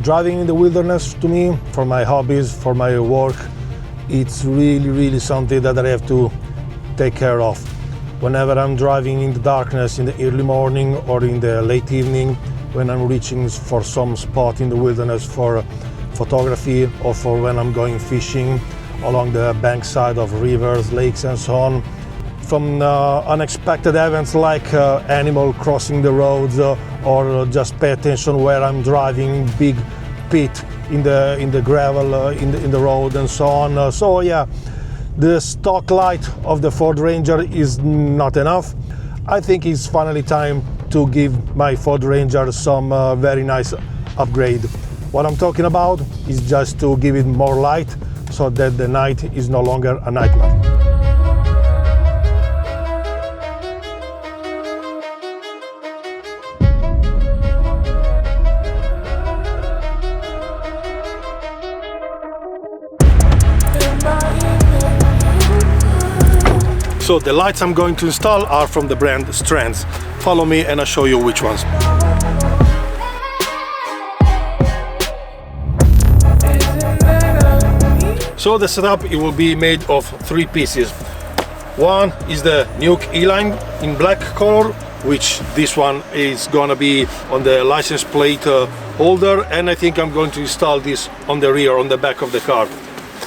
Driving in the wilderness, to me, for my hobbies, for my work, it's really something that I have to take care of. Whenever I'm driving in the darkness, in the early morning or in the late evening, when I'm reaching for some spot in the wilderness for photography, or for when I'm going fishing along the bankside of rivers, lakes and so on. From unexpected events like animal crossing the roads, or just pay attention where I'm driving, big pit in the gravel in the road and so on. So yeah, the stock light of the Ford Ranger is not enough. I think it's finally time to give my Ford Ranger some very nice upgrade. What I'm talking about is just to give it more light so that the night is no longer a nightmare. So the lights I'm going to install are from the brand Strands. Follow me and I'll show you which ones. So the setup, it will be made of 3 pieces. One is the NUUK E-line in black color, which this one is gonna be on the license plate holder, and I think I'm going to install this on the rear, on the back of the car.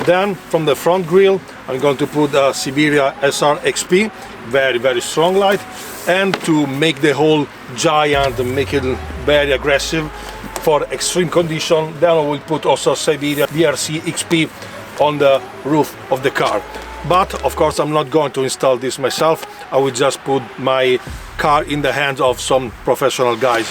Then from the front grille, I'm going to put a SIBERIA SR XP, very strong light, and to make the whole giant, make it very aggressive for extreme condition, then I will put also SIBERIA BRC XP on the roof of the car. But of course I'm not going to install this myself. I will just put my car in the hands of some professional guys.